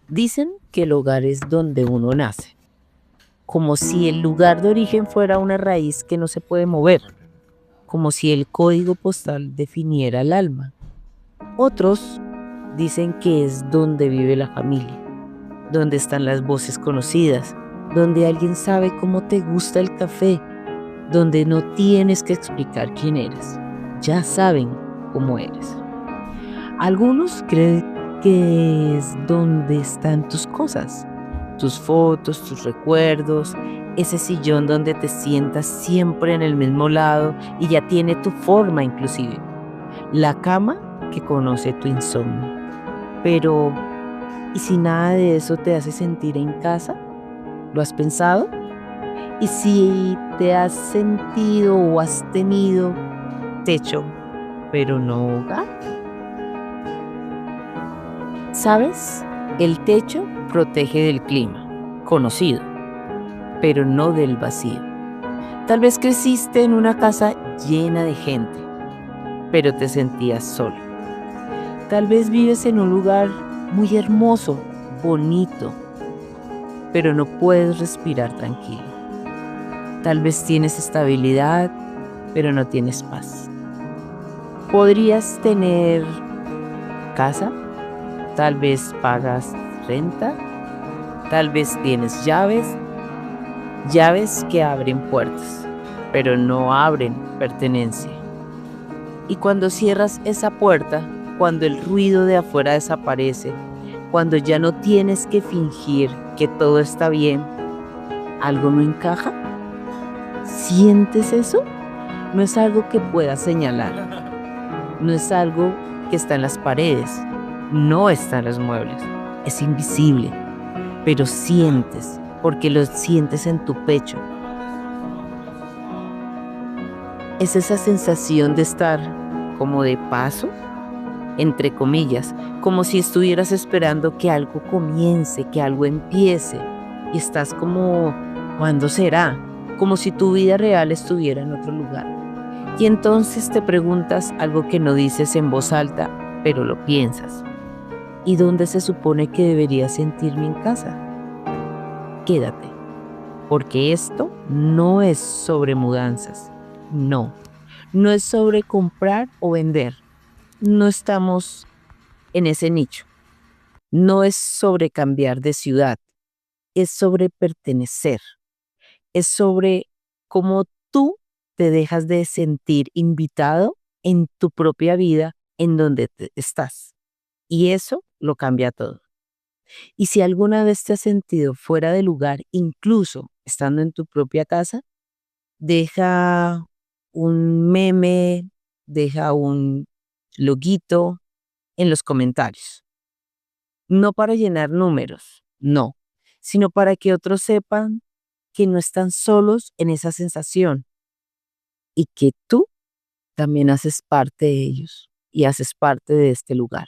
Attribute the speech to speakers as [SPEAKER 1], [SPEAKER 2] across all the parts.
[SPEAKER 1] Dicen que el hogar es donde uno nace, como si el lugar de origen fuera una raíz que no se puede mover, como si el código postal definiera el alma. Otros dicen que es donde vive la familia, donde están las voces conocidas, donde alguien sabe cómo te gusta el café, donde no tienes que explicar quién eres, ya saben cómo eres. Algunos creen que es donde están tus cosas, tus fotos, tus recuerdos, ese sillón donde te sientas siempre en el mismo lado y ya tiene tu forma inclusive, la cama que conoce tu insomnio. Pero, ¿y si nada de eso te hace sentir en casa? ¿Lo has pensado? ¿Y si te has sentido o has tenido techo, pero no hogar? ¿Sabes? El techo protege del clima, conocido, pero no del vacío. Tal vez creciste en una casa llena de gente, pero te sentías solo. Tal vez vives en un lugar muy hermoso, bonito, pero no puedes respirar tranquilo. Tal vez tienes estabilidad, pero no tienes paz. Podrías tener casa, tal vez pagas renta, tal vez tienes llaves, llaves que abren puertas, pero no abren pertenencia. Y cuando cierras esa puerta, cuando el ruido de afuera desaparece, cuando ya no tienes que fingir que todo está bien, ¿algo no encaja? ¿Sientes eso? No es algo que puedas señalar, no es algo que está en las paredes, no está en los muebles, es invisible, pero sientes, porque lo sientes en tu pecho. Es esa sensación de estar como de paso, entre comillas, como si estuvieras esperando que algo comience, que algo empiece, y estás como, ¿cuándo será? Como si tu vida real estuviera en otro lugar. Y entonces te preguntas algo que no dices en voz alta, pero lo piensas. ¿Y dónde se supone que debería sentirme en casa? Quédate, porque esto no es sobre mudanzas, no, no es sobre comprar o vender, no estamos en ese nicho, no es sobre cambiar de ciudad, es sobre pertenecer, es sobre cómo tú te dejas de sentir invitado en tu propia vida en donde estás. Y eso lo cambia todo. Y si alguna vez te has sentido fuera de lugar, incluso estando en tu propia casa, deja un meme, deja un loguito en los comentarios. No para llenar números, no, sino para que otros sepan que no están solos en esa sensación y que tú también haces parte de ellos y haces parte de este lugar.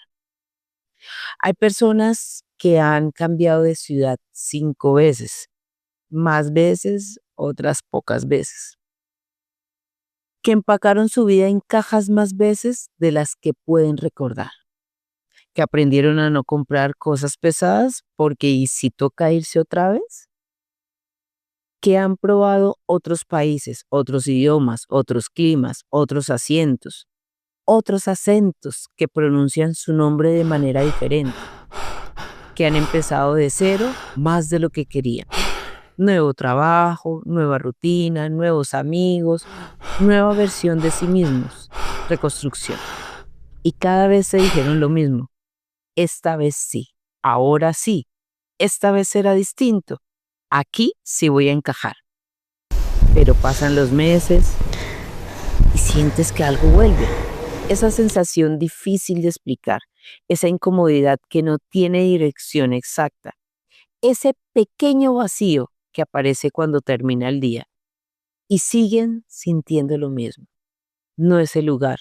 [SPEAKER 1] Hay personas que han cambiado de ciudad 5 veces, más veces, otras pocas veces, que empacaron su vida en cajas más veces de las que pueden recordar, que aprendieron a no comprar cosas pesadas porque ¿y si toca irse otra vez? Que han probado otros países, otros idiomas, otros climas, otros asientos, otros acentos que pronuncian su nombre de manera diferente, que han empezado de cero más de lo que querían. Nuevo trabajo, nueva rutina, nuevos amigos, nueva versión de sí mismos, reconstrucción. Y cada vez se dijeron lo mismo, esta vez sí, ahora sí, esta vez será distinto, aquí sí voy a encajar. Pero pasan los meses y sientes que algo vuelve. Esa sensación difícil de explicar, esa incomodidad que no tiene dirección exacta, ese pequeño vacío que aparece cuando termina el día y siguen sintiendo lo mismo. No es el lugar,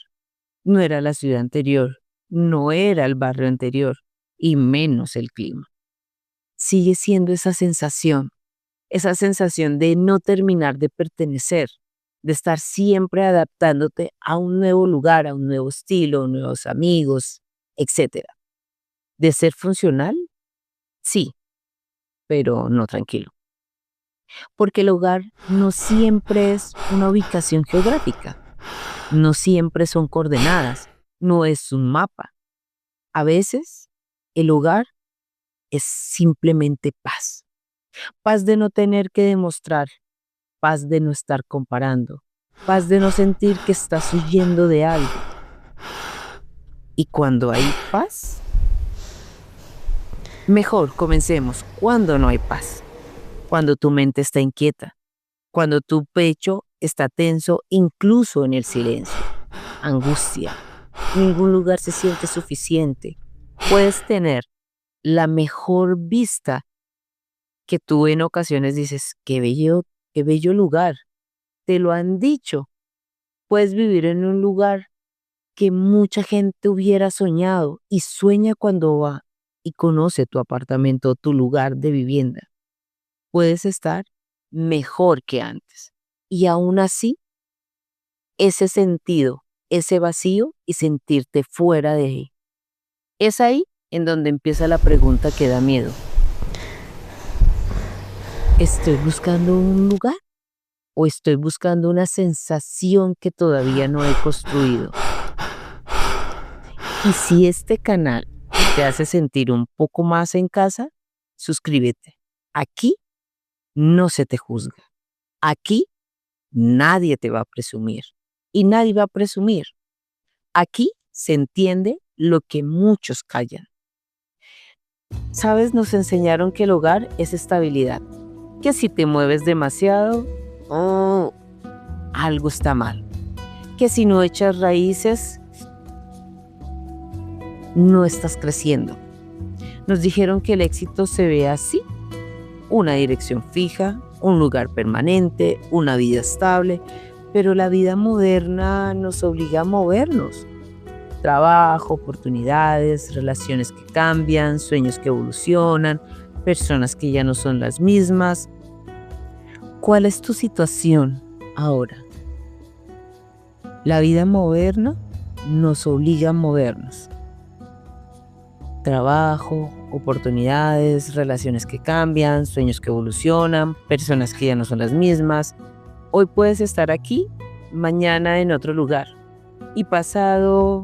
[SPEAKER 1] no era la ciudad anterior, no era el barrio anterior y menos el clima. Sigue siendo esa sensación de no terminar de pertenecer, de estar siempre adaptándote a un nuevo lugar, a un nuevo estilo, nuevos amigos, etcétera. De ser funcional, Sí, pero no tranquilo. Porque el hogar no siempre es una ubicación geográfica, no siempre son coordenadas, no es un mapa. A veces el hogar es simplemente paz. Paz de no tener que demostrar, paz de no estar comparando, paz de no sentir que estás huyendo de algo. Y cuando hay paz, mejor comencemos cuando no hay paz, cuando tu mente está inquieta, cuando tu pecho está tenso incluso en el silencio, angustia. Ningún lugar se siente suficiente. Puedes tener la mejor vista que tú en ocasiones dices, qué bello lugar. Te lo han dicho. Puedes vivir en un lugar que mucha gente hubiera soñado y sueña cuando va y conoce tu apartamento, tu lugar de vivienda. Puedes estar mejor que antes. Y aún así, ese sentido, ese vacío y sentirte fuera de él. Es ahí en donde empieza la pregunta que da miedo. ¿Estoy buscando un lugar o estoy buscando una sensación que todavía no he construido? Y si este canal te hace sentir un poco más en casa, suscríbete. Aquí no se te juzga. Aquí nadie te va a presumir y nadie va a presumir. Aquí se entiende lo que muchos callan. Sabes, nos enseñaron que el hogar es estabilidad, que si te mueves demasiado, oh, algo está mal, que si no echas raíces, no estás creciendo. Nos dijeron que el éxito se ve así: una dirección fija, un lugar permanente, una vida estable, pero la vida moderna nos obliga a movernos. Trabajo, oportunidades, relaciones que cambian, sueños que evolucionan, personas que ya no son las mismas. ¿Cuál es tu situación ahora? La vida moderna nos obliga a movernos. Trabajo, oportunidades, relaciones que cambian, sueños que evolucionan, personas que ya no son las mismas. Hoy puedes estar aquí, mañana en otro lugar y pasado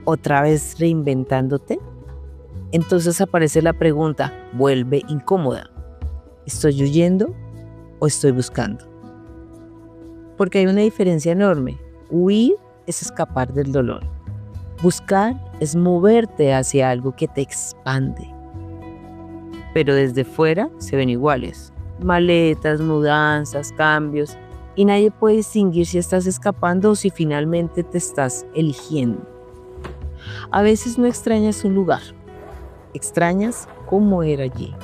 [SPEAKER 1] otra vez reinventándote. Entonces aparece la pregunta, vuelve incómoda. ¿Estoy huyendo o estoy buscando? Porque hay una diferencia enorme. Huir es escapar del dolor. Buscar es moverte hacia algo que te expande. Pero desde fuera se ven iguales. Maletas, mudanzas, cambios. Y nadie puede distinguir si estás escapando o si finalmente te estás eligiendo. A veces no extrañas un lugar. Extrañas cómo era allí.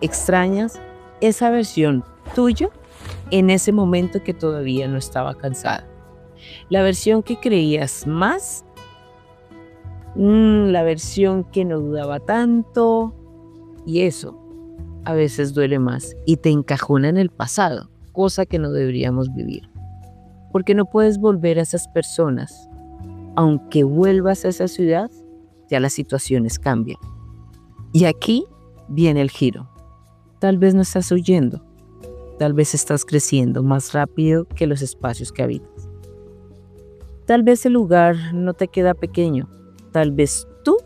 [SPEAKER 1] Extrañas esa versión tuya en ese momento que todavía no estaba cansada. La versión que creías más, la versión que no dudaba tanto, y eso a veces duele más y te encajona en el pasado, cosa que no deberíamos vivir. Porque no puedes volver a esas personas. Aunque vuelvas a esa ciudad, ya las situaciones cambian. Y aquí viene el giro. Tal vez no estás huyendo, tal vez estás creciendo más rápido que los espacios que habitas. Tal vez el lugar no te queda pequeño, tal vez tú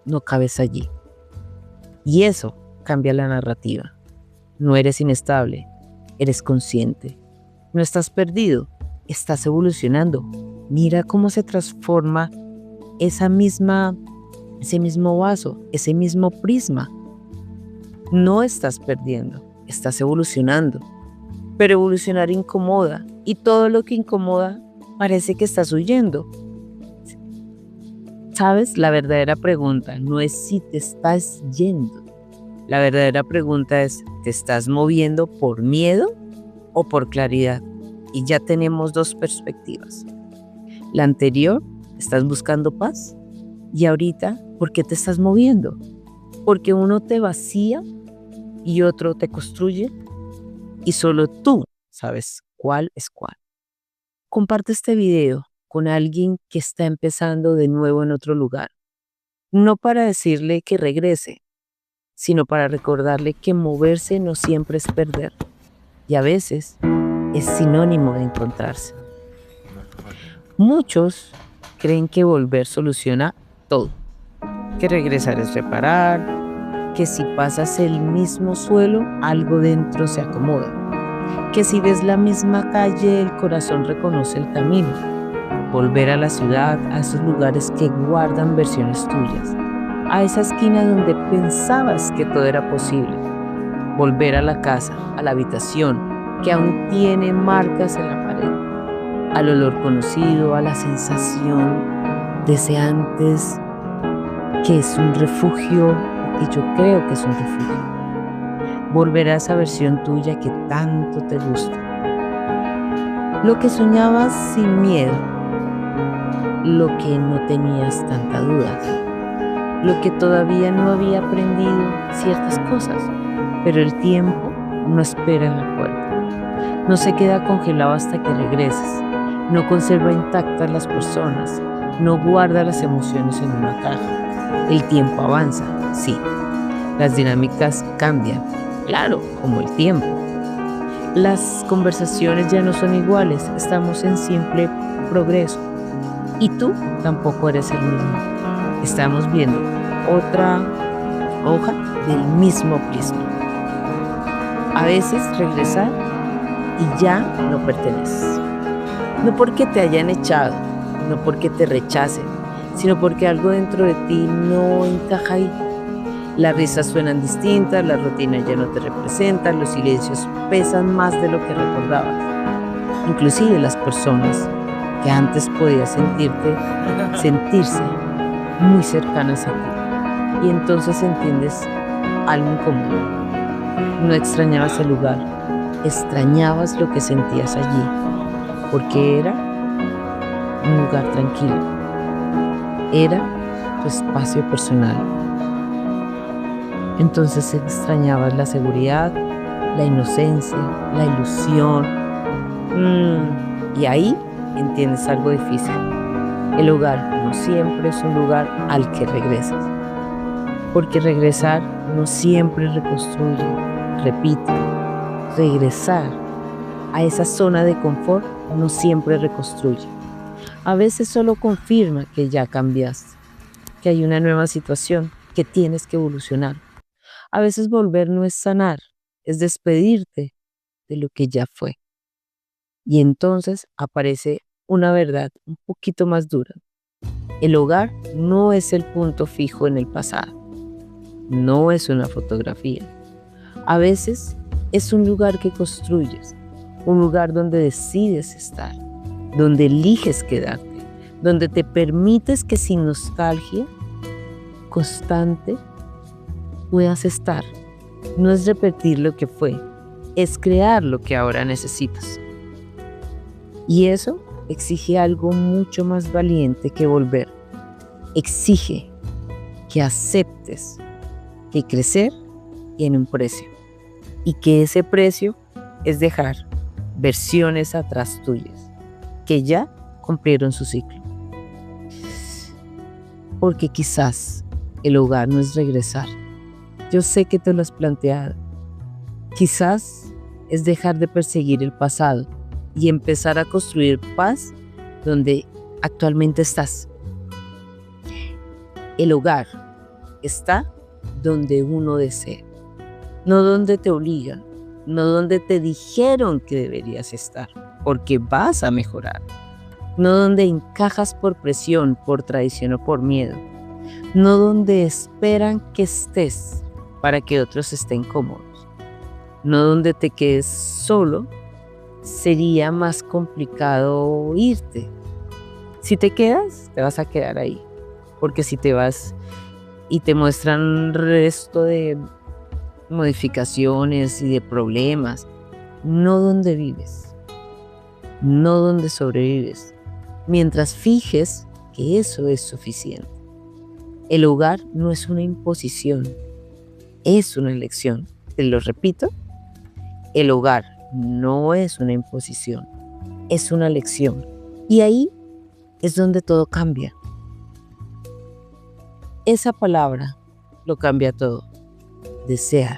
[SPEAKER 1] no cabes allí. Y eso cambia la narrativa. No eres inestable, eres consciente. No estás perdido, estás evolucionando. Mira cómo se transforma ese mismo vaso, ese mismo prisma. No estás perdiendo, estás evolucionando. Pero evolucionar incomoda y todo lo que incomoda parece que estás huyendo. ¿Sabes? La verdadera pregunta no es si te estás yendo. La verdadera pregunta es, ¿te estás moviendo por miedo o por claridad? Y ya tenemos dos perspectivas. La anterior, estás buscando paz. Y ahorita, ¿por qué te estás moviendo? Porque uno te vacía y otro te construye. Y solo tú sabes cuál es cuál. Comparte este video con alguien que está empezando de nuevo en otro lugar. no para decirle que regrese, sino para recordarle que moverse no siempre es perder y a veces es sinónimo de encontrarse. Muchos creen que volver soluciona todo, que regresar es reparar, que si pasas el mismo suelo, algo dentro se acomoda, que si ves la misma calle, el corazón reconoce el camino. Volver a la ciudad, a esos lugares que guardan versiones tuyas, a esa esquina donde pensabas que todo era posible. Volver a la casa, a la habitación, que aún tiene marcas en la pared, al olor conocido, a la sensación de ese antes, que es un refugio, o que yo creo que es un refugio. Volver a esa versión tuya que tanto te gusta. Lo que soñabas sin miedo, lo que no tenías tanta duda, lo que todavía no había aprendido ciertas cosas, pero el tiempo no espera en la puerta, no se queda congelado hasta que regreses, no conserva intactas las personas, no guarda las emociones en una caja. El tiempo avanza, sí, las dinámicas cambian, claro, como el tiempo. Las conversaciones ya no son iguales, estamos en simple progreso. Y tú tampoco eres el mismo. Estamos viendo otra hoja del mismo pliego. A veces regresar y ya no perteneces. No porque te hayan echado, no porque te rechacen, sino porque algo dentro de ti no encaja ahí. Las risas suenan distintas, la rutina ya no te representa, los silencios pesan más de lo que recordabas. Inclusive las personas que antes podías sentirse muy cercanas a ti. Y entonces entiendes algo en común. No extrañabas el lugar, extrañabas lo que sentías allí, porque era un lugar tranquilo, era tu espacio personal. Entonces extrañabas la seguridad, la inocencia, la ilusión. Y ahí entiendes algo difícil. El hogar no siempre es un lugar al que regresas, porque regresar no siempre reconstruye. Repito, regresar a esa zona de confort no siempre reconstruye. A veces solo confirma que ya cambiaste, que hay una nueva situación, que tienes que evolucionar. A veces volver no es sanar, es despedirte de lo que ya fue. Y entonces aparece una verdad un poquito más dura. El hogar no es el punto fijo en el pasado, no es una fotografía. A veces es un lugar que construyes, un lugar donde decides estar, donde eliges quedarte, donde te permites que sin nostalgia constante puedas estar. No es repetir lo que fue, es crear lo que ahora necesitas. Y eso exige algo mucho más valiente que volver. Exige que aceptes que crecer tiene un precio y que ese precio es dejar versiones atrás tuyas que ya cumplieron su ciclo. Porque quizás el hogar no es regresar. Yo sé que te lo has planteado. Quizás es dejar de perseguir el pasado y empezar a construir paz donde actualmente estás. El hogar está donde uno desea, no donde te obligan, no donde te dijeron que deberías estar, porque vas a mejorar, no donde encajas por presión, por traición o por miedo, no donde esperan que estés para que otros estén cómodos, no donde te quedes solo. Sería más complicado irte. Si te quedas, te vas a quedar ahí. Porque si te vas y te muestran un resto de modificaciones y de problemas, no donde vives, no donde sobrevives, mientras fijes que eso es suficiente. El hogar no es una imposición, es una elección. Te lo repito, el hogar no es una imposición, es una elección. Y ahí es donde todo cambia. Esa palabra lo cambia todo. Desear.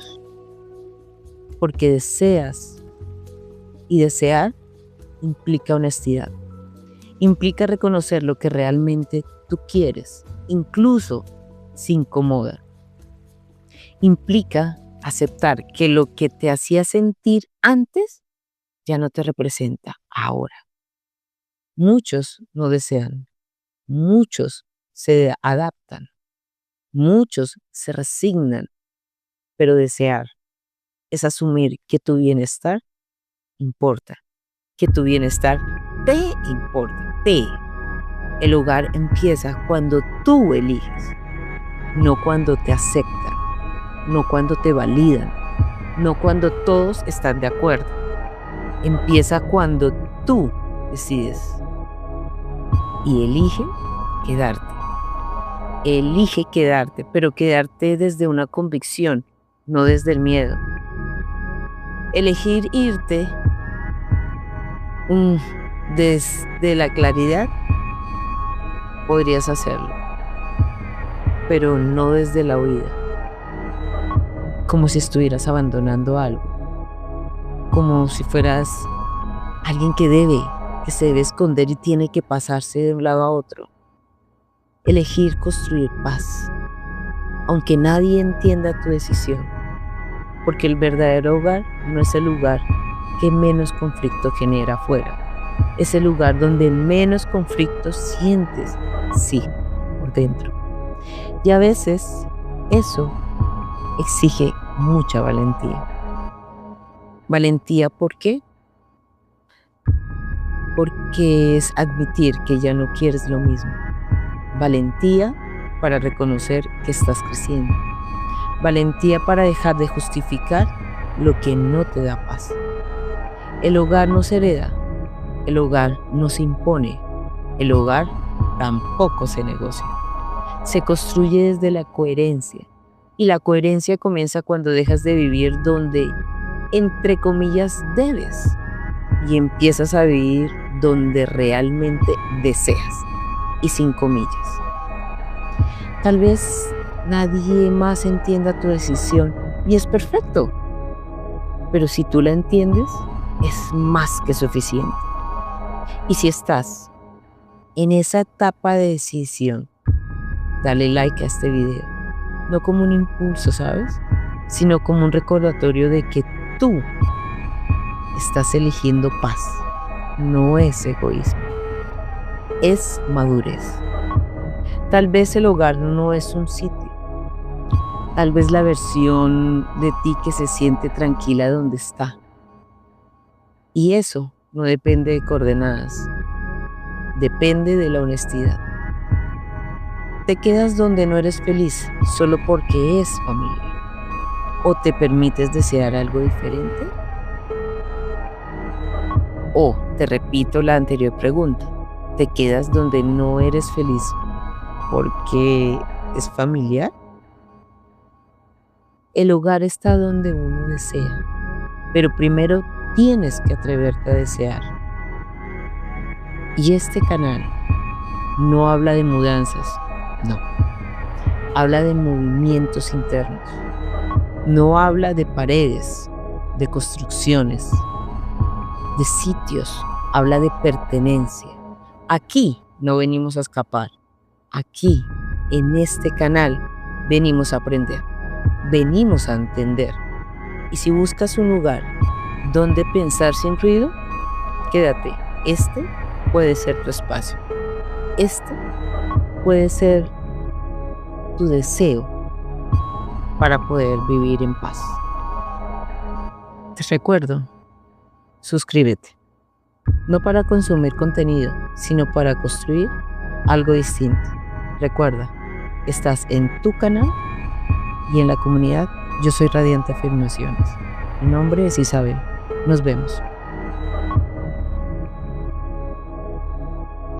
[SPEAKER 1] Porque deseas, y desear implica honestidad. Implica reconocer lo que realmente tú quieres, incluso si incomoda. Implica aceptar que lo que te hacía sentir antes ya no te representa ahora. Muchos no desean, muchos se adaptan, muchos se resignan, pero desear es asumir que tu bienestar importa, que tu bienestar te importa, te. El hogar empieza cuando tú eliges, no cuando te aceptan, no cuando te validan, no cuando todos están de acuerdo. Empieza cuando tú decides y elige quedarte. Elige quedarte, pero quedarte desde una convicción, no desde el miedo. Elegir irte desde la claridad, podrías hacerlo, pero no desde la huida, como si estuvieras abandonando algo, como si fueras alguien que se debe esconder y tiene que pasarse de un lado a otro. Elegir construir paz, aunque nadie entienda tu decisión, porque el verdadero hogar no es el lugar que menos conflicto genera afuera. Es el lugar donde menos conflictos sientes, sí, por dentro. Y a veces eso exige mucha valentía. ¿Valentía por qué? Porque es admitir que ya no quieres lo mismo. Valentía para reconocer que estás creciendo. Valentía para dejar de justificar lo que no te da paz. El hogar no se hereda, el hogar no se impone, el hogar tampoco se negocia. Se construye desde la coherencia, y la coherencia comienza cuando dejas de vivir donde, entre comillas, debes, y empiezas a vivir donde realmente deseas, y sin comillas. Tal vez nadie más entienda tu decisión, y es perfecto, pero si tú la entiendes, es más que suficiente. Y si estás en esa etapa de decisión, dale like a este video, no como un impulso, ¿sabes? Sino como un recordatorio de que tú estás eligiendo paz. No es egoísmo, es madurez. Tal vez el hogar no es un sitio, tal vez la versión de ti que se siente tranquila donde está. Y eso no depende de coordenadas, depende de la honestidad. ¿Te quedas donde no eres feliz solo porque es familia? ¿O te permites desear algo diferente? O, te repito la anterior pregunta, ¿te quedas donde no eres feliz porque es familiar? El hogar está donde uno desea, pero primero tienes que atreverte a desear. Y este canal no habla de mudanzas, no. Habla de movimientos internos. No habla de paredes, de construcciones, de sitios. Habla de pertenencia. Aquí no venimos a escapar. Aquí, en este canal, venimos a aprender. Venimos a entender. Y si buscas un lugar donde pensar sin ruido, quédate. Este puede ser tu espacio. Este puede ser tu deseo para poder vivir en paz. Te recuerdo, suscríbete. No para consumir contenido, sino para construir algo distinto. Recuerda, estás en tu canal y en la comunidad. Yo soy Radiante Afirmaciones. Mi nombre es Isabel. Nos vemos.